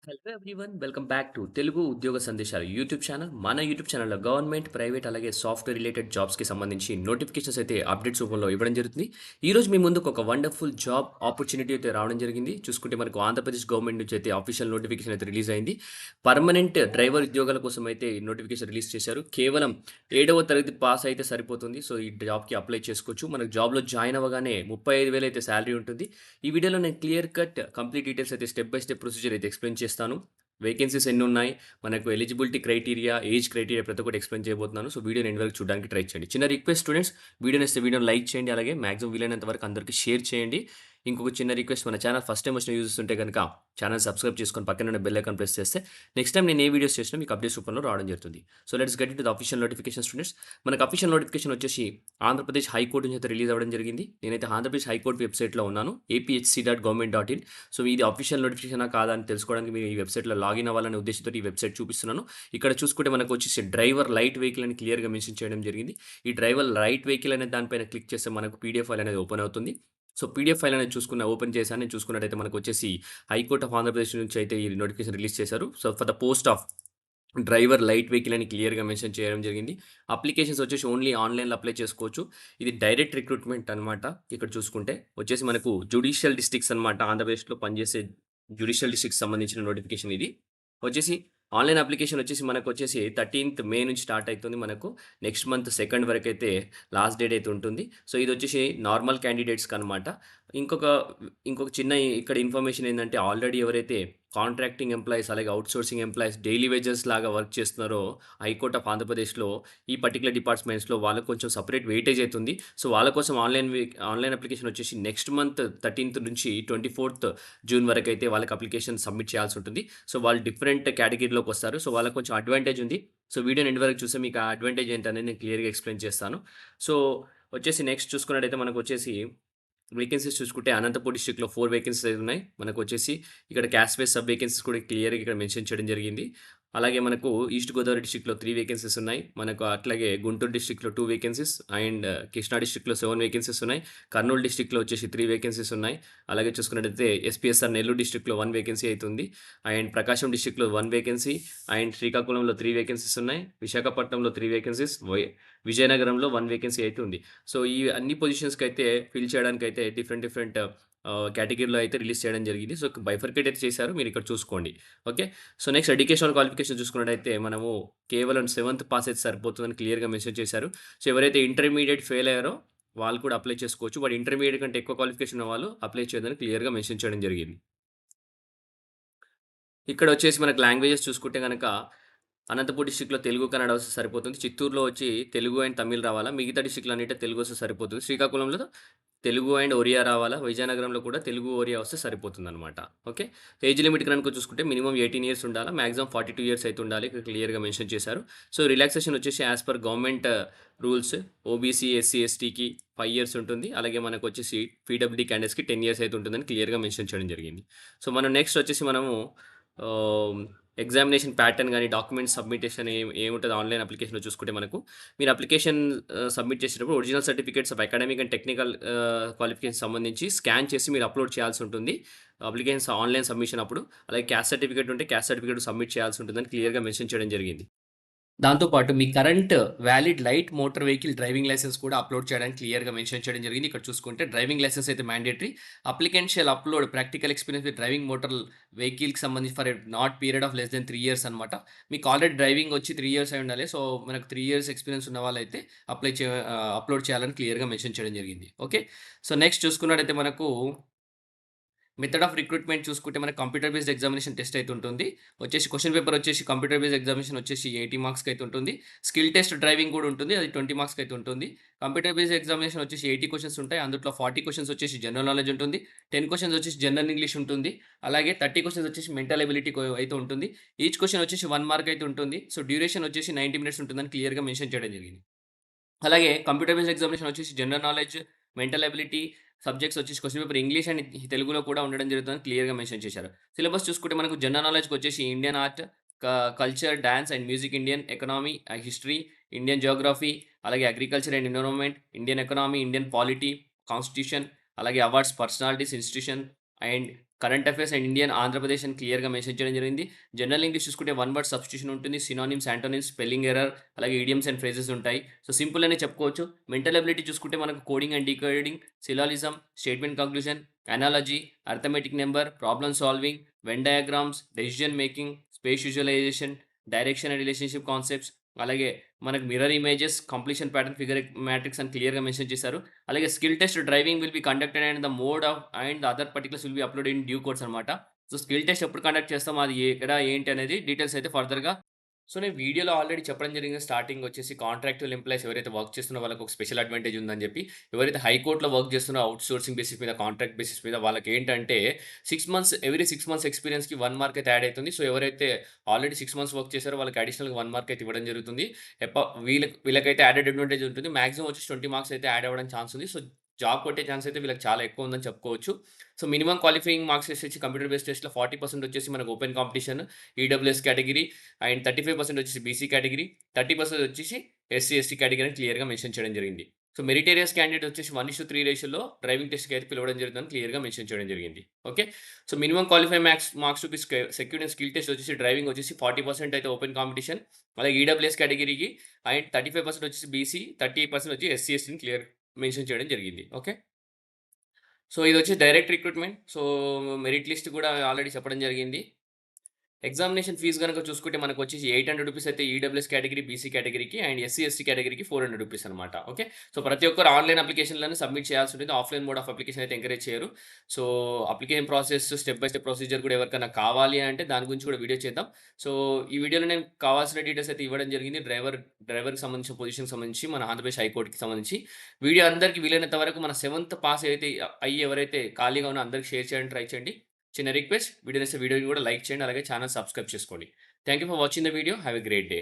Hello everyone welcome back to Telugu ఉద్యోగ సందేశాలు YouTube channel. మన యూట్యూబ్ ఛానల్లో గవర్నమెంట్, ప్రైవేట్ అలాగే సాఫ్ట్వేర్ రిలేటెడ్ జాబ్స్కి సంబంధించి నోటిఫికేషన్స్ అయితే అప్డేట్స్ రూపంలో ఇవ్వడం జరుగుతుంది. ఈ రోజు మీ ముందుకు ఒక వండర్ఫుల్ జాబ్ ఆపర్చునిటీ అయితే రావడం జరిగింది. చూసుకుంటే మనకు ఆంధ్రప్రదేశ్ గవర్నమెంట్ నుంచి అయితే అఫీషియల్ నోటిఫికేషన్ అయితే రిలీజ్ అయింది. పర్మనెంట్ డ్రైవర్ ఉద్యోగాల కోసం అయితే నోటిఫికేషన్ రిలీజ్ చేశారు. కేవలం 7వ తరగతి పాస్ అయితే సరిపోతుంది. సో ఈ జాబ్కి అప్లై చేసుకోవచ్చు. మనకు జాబ్లో జాయిన్ అవ్వగానే 35,000 అయితే శాలరీ ఉంటుంది. ఈ వీడియోలో నేను క్లియర్ కట్ కంప్లీట్ డీటెయిల్స్ అయితే స్టెప్ బై స్టెప్ ప్రొసీజర్ అయితే ఎక్స్ప్లెయిన్ చేస్తాను. వేకెన్సీస్ ఎన్నున్నాయి, మనకు ఎలిజిబిలిటీ క్రైటీరియా, ఏజ్ క్రైటీరియా ప్రతి ఒక్కటి ఎక్స్‌ప్లెయిన్ చేయబోతున్నాను. సో, వీడియోని ఎండ్ వరకు చూడడానికి ట్రై చేయండి. చిన్న రిక్వెస్ట్ స్టూడెంట్స్, వీడియో నచ్చితే వీడియోని లైక్ చేయండి. అలాగే మాక్సిమం వీలైనంత వరకు అందరికి షేర్ చేయండి. ఇంకొక చిన్న రిక్వెస్ట్, మన ఛానల్ ఫస్ట్ టైమ్ వచ్చిన యూజర్స్ ఉంటే గనుక ఛానల్ సబ్స్క్రైబ్ చేసుకొని పక్కనే ఉన్న బెల్ ఐకాన్ ప్రెస్ చేస్తే నెక్స్ట్ టైమ్ నేను ఏ వీడియోస్ చేసినా మీకు అప్డేట్స్ రూపంలో రావడం జరుగుతుంది. So, let's get into the official notification students. మనకు అఫీషియల్ నోటిఫికేషన్ వచ్చేసి ఆంధ్రప్రదేశ్ హైకోర్ట్ నుంచి అయితే రిలీజ్ అవ్వడం జరిగింది. నేనైతే ఆంధ్రప్రదేశ్ హైకోర్ట్ వెబ్‌సైట్‌లో ఉన్నాను. apHC.government.in. సో, ఇది అఫీషియల్ నోటిఫికేషనా కాదా అని తెలుసుకోవడానికి మీరు ఈ వెబ్‌సైట్‌లో లాగిన్ అవ్వాలనే ఉద్దేశంతోటి ఈ వెబ్‌సైట్ చూపిస్తున్నాను. ఇక్కడ చూసుకుంటే మనకు వచ్చేసి డ్రైవర్ లైట్ వెహికల్ అని క్లియర్‌గా మెన్షన్ చేయడం జరిగింది. ఈ డ్రైవర్ లైట్ వెహికల్ అనే దానిపైన క్లిక్ చేస్తే మనకు పీడీఎఫ్ ఫైల్ అనేది ఓపెన్ అవుతుంది. సో, పీడీఎఫ్ ఫైల్ అనేది ఓపెన్ చేశాను. నేను చూసుకున్నట్టయితే మనకొచ్చేసి హైకోర్ట్ ఆఫ్ ఆంధ్రప్రదేశ్ నుంచి అయితే ఈ నోటిఫికేషన్ రిలీజ్ చేశారు. So, for the post of driver light vehicle అని క్లియర్‌గా మెన్షన్ చేయడం జరిగింది. అప్లికేషన్స్ వచ్చేసి ఓన్లీ ఆన్‌లైన్‌లో అప్లై చేసుకోవచ్చు. ఇది డైరెక్ట్ రిక్రూట్‌మెంట్ అనమాట. ఇక్కడ చూసుకుంటే వచ్చేసి మనకు జ్యుడిషియల్ డిస్ట్రిక్ట్స్ అనమాట. ఆంధ్రప్రదేశ్‌లో పనిచేసే జ్యుడిషియల్ డిస్ట్రిక్ట్‌కి సంబంధించిన నోటిఫికేషన్ ఇది. వచ్చేసి ఆన్‌లైన్ అప్లికేషన్ వచ్చేసి మనకొచ్చేసి 13థ్ మే నుంచి స్టార్ట్ అయితుంది మనకు. నెక్స్ట్ మంత్ 2 వరకైతే లాస్ట్ డేట్ అయితే ఉంటుంది. సో, ఇదొచ్చేసి నార్మల్ క్యాండిడేట్స్‌కనమాట. ఇంకొక ఇంకొక చిన్న ఇక్కడ ఇన్ఫర్మేషన్ ఏందంటే, ఆల్రెడీ ఎవరైతే కాంట్రాక్టింగ్ ఎంప్లాయీస్ అలాగే ఔట్‌సోర్సింగ్ ఎంప్లాయీస్ డైలీ వేజెస్ లాగా వర్క్ చేస్తున్నారో హైకోర్ట్ ఆఫ్ ఆంధ్రప్రదేశ్‌లో ఈ పర్టిక్యులర్ డిపార్ట్‌మెంట్స్‌లో వాళ్ళకి కొంచెం సెపరేట్ వెయిటేజ్ అయితుంది. సో, వాళ్ళ కోసం ఆన్‌లైన్ అప్లికేషన్ వచ్చేసి నెక్స్ట్ మంత్ 13థ్ నుంచి 24థ్ జూన్ వరకైతే వాళ్ళకి అప్లికేషన్ సబ్మిట్ చేయాల్సి ఉంటుంది. సో, వాళ్ళు డిఫరెంట్ కేటగిరీలోకొస్తారు. సో, వాళ్ళకి కొంచెం అడ్వాంటేజ్ ఉంది. సో, వీడియోని ఎండ్ వరకు చూస్తే మీకు ఆ అడ్వాంటేజ్ ఏంటనేది నేను క్లియర్‌గా ఎక్స్‌ప్లెయిన్ చేస్తాను. సో, వచ్చేసి నెక్స్ట్ చూసుకున్నట్టయితే మనకొచ్చేసి వేకెన్సీస్ చూసుకుంటే అనంతపూర్ డిస్ట్రిక్ట్‌లో 4 వేకెన్సీస్ అయితే ఉన్నాయి. మనకొచ్చేసి ఇక్కడ క్యాస్ట్ వైస్ సబ్ వేకెన్సీస్ కూడా క్లియర్‌గా ఇక్కడ మెన్షన్ చేయడం జరిగింది. అలాగే మనకు ఈస్ట్ గోదావరి డిస్ట్రిక్ట్‌లో 3 వేకెన్సీస్ ఉన్నాయి. మనకు అట్లాగే గుంటూరు డిస్ట్రిక్ట్‌లో 2 వేకెన్సీస్ అండ్ కృష్ణా డిస్ట్రిక్ట్‌లో 7 వేకెన్సీస్ ఉన్నాయి. కర్నూలు డిస్ట్రిక్ట్‌లో వచ్చేసి 3 వేకెన్సీస్ ఉన్నాయి. అలాగే చూసుకున్నట్టయితే ఎస్‌పీఎస్‌ఆర్ నెల్లూరు డిస్ట్రిక్ట్‌లో 1 వేకెన్సీ అయితే ఉంది. అండ్ ప్రకాశం డిస్ట్రిక్ట్‌లో 1 వేకెన్సీ అండ్ శ్రీకాకుళంలో 3 వేకెన్సీస్ ఉన్నాయి. విశాఖపట్నంలో 3 వేకెన్సీస్, విజయనగరంలో 1 వేకెన్సీ అయితే ఉంది. సో, ఈ అన్ని పొజిషన్స్‌కైతే ఫిల్ చేయడానికైతే డిఫరెంట్ డిఫరెంట్ కేటగిరీలో అయితే రిలీజ్ చేయడం జరిగింది. సో, బైఫర్కేట్ అయితే చేశారు. మీరిక్కడ చూసుకోండి. Okay. So, next educational qualification చూసుకున్నట్టయితే మనము కేవలం 7థ్ పాస్ అయితే సరిపోతుందని క్లియర్‌గా మెన్షన్ చేశారు. సో, ఎవరైతే ఇంటర్మీడియేట్ ఫెయిల్ అయ్యారో వాళ్ళు కూడా అప్లై చేసుకోవచ్చు. బట్ ఇంటర్మీడియేట్ కంటే ఎక్కువ క్వాలిఫికేషన్ ఉన్నవాళ్ళు అప్లై చేయొద్దని క్లియర్‌గా మెన్షన్ చేయడం జరిగింది. ఇక్కడొచ్చేసి మనకు లాంగ్వేజెస్ చూసుకుంటే గనక అనంతపూర్ డిస్ట్రిక్ట్‌లో తెలుగు, కన్నడ వస్తే సరిపోతుంది. చిత్తూరులో వచ్చి తెలుగు అండ్ తమిళ్ రావాలా. మిగతా డిస్ట్రిక్ట్‌లన్నిటిలో తెలుగు వస్తే సరిపోతుంది. శ్రీకాకుళంలో తెలుగు అండ్ ఒరియా రావాలా. విజయనగరంలో కూడా తెలుగు, ఒరియా వస్తే సరిపోతుందనమాట. ఓకే. ఏజ్ లిమిట్ గనుక చూసుకుంటే మినిమమ్ 18 ఇయర్స్ ఉండాలా. మాక్సిమం 42 ఇయర్స్ అయితే ఉండాలి. ఇక్కడ క్లియర్‌గా మెన్షన్ చేశారు. సో, రిలాక్సేషన్ వచ్చేసి as per government rules OBC, SC, ఎస్టీకి 5 ఇయర్స్ ఉంటుంది. అలాగే మనకొచ్చేసి పీడబ్ల్యూడీ క్యాండిడేట్స్‌కి 10 ఇయర్స్ అయితే ఉంటుందని క్లియర్‌గా మెన్షన్ చేయడం జరిగింది. సో, మనం నెక్స్ట్ వచ్చేసి మనము ఆహ్, ఎగ్జామినేషన్ ప్యాటర్న్ గాని, డాక్యుమెంట్ సబ్మిటేషన్ ఏముంటదో ఆన్‌లైన్ అప్లికేషన్‌లో చూసుకుంటే మనకు, మీరు అప్లికేషన్ సబ్మిట్ చేసేటప్పుడు original certificates of academic and technical qualification సంబంధించి స్కాన్ చేసి మీరు అప్‌లోడ్ చేయాల్సి ఉంటుంది. అప్లికేషన్స్ ఆన్‌లైన్ సబ్మిషన్ అప్పుడు. అలాగే క్యాస్ట్ సర్టిఫికేట్ ఉంటే క్యాస్ట్ సర్టిఫికేట్ సబ్మిట్ చేయాల్సి ఉంటుందని క్లియర్‌గా మెన్షన్ చేయడం జరిగింది. దాంతో పాటు మీ current valid light motor vehicle driving licence కూడా అప్‌లోడ్ చేయడానికి క్లియర్‌గా మెన్షన్ చేయడం జరిగింది. ఇక్కడ చూసుకుంటే డ్రైవింగ్ లైసెన్స్ అయితే mandatory. Applicant shall upload practical experience with driving motor వెహికల్‌కి సంబంధించి for a not period of less than 3 years అనమాట. మీకు ఆల్రెడీ డ్రైవింగ్ వచ్చి 3 ఇయర్స్ అయి ఉండాలి. సో, మనకు 3 ఇయర్స్ ఎక్స్‌పీరియన్స్ ఉన్న వాళ్ళైతే అప్‌లోడ్ చేయాలని క్లియర్‌గా మెన్షన్ చేయడం జరిగింది. ఓకే. సో, నెక్స్ట్ చూసుకున్నట్టయితే మనకు మెథడ్ ఆఫ్ రిక్రూట్‌మెంట్ చూసుకుంటే మనకు కంప్యూటర్ బేస్డ్ ఎగ్జామినేషన్ టెస్ట్ అయితే ఉంటుంది. వచ్చేసి క్వెషన్ పేపర్ వచ్చేసి కంప్యూటర్ బేస్డ్ ఎగ్జామినేషన్ వచ్చేసి 80 మార్క్స్‌కి అయితే ఉంటుంది. స్కిల్ టెస్ట్ డ్రైవింగ్ కూడా ఉంటుంది. అది 20 మార్క్స్‌కి అయితే ఉంటుంది. కంప్యూటర్ బేస్డ్ ఎగ్జామినేషన్ వచ్చేసి 80 క్వెషన్స్ ఉంటాయి. అందులో 40 క్వెషన్స్ వచ్చేసి జనరల్ నాలెడ్జ్ ఉంటుంది. 10 క్వెషన్స్ వచ్చేసి జనరల్ ఇంగ్లీష్ ఉంటుంది. అలాగే 30 క్వెషన్స్ వచ్చేసి మెంటల్ ఎబిలిటీ అయితే ఉంటుంది. ఈచ్ క్వెషన్ వచ్చేసి 1 మార్క్ అయితే ఉంటుంది. సో, డ్యూరేషన్ వచ్చేసి 90 మినిట్స్ ఉంటుందని క్లియర్‌గా మెన్షన్ చేయడం జరిగింది. అలాగే కంప్యూటర్ బేస్డ్ ఎగ్జామినేషన్ వచ్చేసి general knowledge, mental ability subjects వచ్చేసి క్వెషన్ పేపర్ ఇంగ్లీష్ అండ్ తెలుగులో కూడా ఉండడం జరుగుతుందని క్లియర్‌గా మెన్షన్ చేశారు. సిలబస్ చూసుకుంటే మనకు జనరల్ నాలెడ్జ్‌కి వచ్చేసి Indian art, culture, dance and music, Indian economy, history, Indian geography, అలాగే agriculture and environment, Indian economy, Indian polity, constitution, అలాగే awards, personalities, institution and current affairs and Indian, Andhra Pradesh అని క్లియర్‌గా మెన్షన్ చేయడం జరిగింది. జనరల్ ఇంగ్లీష్ చూసుకుంటే one word substitution ఉంటుంది. Synonyms, antonyms, spelling error అలాగే idioms and phrases ఉంటాయి. సో, సింపుల్ అనే చెప్పుకోవచ్చు. మెంటల్ ఎబిలిటీ చూసుకుంటే మనకు coding and decoding, syllogism, statement conclusion, analogy, arithmetic number, problem solving, Venn diagrams, decision making, space visualisation, direction and relationship concepts, అలాగే మనకు mirror images, completion pattern, figure matrix అని క్లియర్‌గా mention చేశారు. అలాగే skill test driving will be conducted and the mode of and the other particulars will be uploaded in due course అనమాట. So, skill test ఎప్పుడు conduct చేస్తాం, అది ఎక్కడ, ఏంటి అనేది డీటెయిల్స్ అయితే ఫర్దర్‌గా సో, నేను వీడియోలో ఆల్రెడీ చెప్పడం జరిగింది. స్టార్టింగ్ వచ్చేసి కాంట్రాక్చువల్ ఎంప్లాయీస్ ఎవరైతే వర్క్ చేస్తున్నారో వాళ్ళకి ఒక స్పెషల్ అడ్వాంటేజ్ ఉందని చెప్పి. ఎవరైతే హైకోర్ట్‌లో వర్క్ చేస్తున్నారో ఔట్‌సోర్సింగ్ బేసిస్ మీద, కాంట్రాక్ట్ బేసిస్ మీద వాళ్ళకేంటంటే 6 మంత్స్ ఎవ్రీ 6 మంత్స్ ఎక్స్‌పీరియన్స్‌కి 1 మార్క్ అయితే యాడ్ అయితుంది. సో, ఎవరైతే ఆల్రెడీ 6 మంత్స్ వర్క్ చేశారో వాళ్ళకి అడిషనల్‌గా 1 మార్క్ అయితే ఇవ్వడం జరుగుతుంది. ఎప్ప వీళ్ళకైతే యాడెడ్ అడ్వాంటేజ్ ఉంటుంది. మాక్సిమం వచ్చేసి 20 మార్క్స్ అయితే యాడ్ అవ్వడానికి ఛాన్స్ ఉంది. సో, జాబ్ కొట్టే ఛాన్స్ అయితే వీళ్ళకి చాలా ఎక్కువ ఉందని చెప్పుకోవచ్చు. సో, మినిమమ్ క్వాలిఫైయింగ్ మార్క్స్ వచ్చేసి కంప్యూటర్ బేస్డ్ టెస్ట్‌లో 40% వచ్చేసి మనకు open competition, EWS category and 35% వచ్చేసి బీసీ కేటగిరీ, 30% వచ్చేసి ఎస్సీ, ఎస్టీ కేటగిరీ అని క్లియర్‌గా మెన్షన్ చేయడం జరిగింది. సో, మెరిటేరియస్ క్యాండిడేట్ వచ్చేసి 1:3 రేషియోలో డ్రైవింగ్ టెస్ట్‌కి అయితే పిలవడం జరుగుతుందని క్లియర్‌గా మెన్షన్ చేయడం జరిగింది. Okay. So, minimum qualify marks to be secured in skill test వచ్చేసి డ్రైవింగ్ వచ్చేసి 40% అయితే ఓపెన్ కాంపిటీషన్. అలాగే ఈడబ్ల్యూఎస్ కేటగిరీకి అండ్ 35% వచ్చేసి బీసీ, 38% వచ్చి ఎస్సీ, ఎస్టీని మెన్షన్ చేయడం జరిగింది. ఓకే. సో, ఇదొచ్చి direct recruitment. So, merit list కూడా ఆల్రెడీ చెప్పడం జరిగింది. ఎగ్జామినేషన్ ఫీస్ గనుక చూసుకుంటే మనకొచ్చేసి రూ. 800 అయితే ఈడబ్ల్యూఎస్ కేటగరీ, బీసీ కేటగరీకి అండ్ ఎస్సీ, ఎస్టీ కేటగరీకి రూ. 400 అనమాట. ఓకే. సో, ప్రతి ఒక్కరు ఆన్‌లైన్ అప్లికేషన్‌లను సబ్మిట్ చేయాల్సి ఉంటుంది. ఆఫ్‌లైన్ మోడ్ ఆఫ్ అప్లికేషన్ అయితే ఎంకరేజ్ చేయరు. So, application process step by step procedure కూడా ఎవరికైనా కావాలి అంటే దాని గురించి కూడా వీడియో చేద్దాం. సో, ఈ వీడియోలో నేను కావాల్సిన డీటెయిల్స్ అయితే ఇవ్వడం జరిగింది. డ్రైవర్‌కి సంబంధించిన పొజిషన్‌కి సంబంధించి మన ఆంధ్రప్రదేశ్ హైకోర్ట్‌కి సంబంధించి. వీడియో అందరికి వీలైనంత వరకు మన 7థ్ పాస్ అయితే అయ్యి ఎవరైతే ఖాళీగా ఉన్నారో అందరికి షేర్ చేయడానికి ట్రై చేయండి. చిన్న రిక్వెస్ట్ వీడియో నచ్చితే వీడియోని కూడా లైక్ చేయండి. అలాగే ఛానెల్ సబ్స్క్రైబ్ చేసుకోండి. Thank you for watching the video. Have a great day.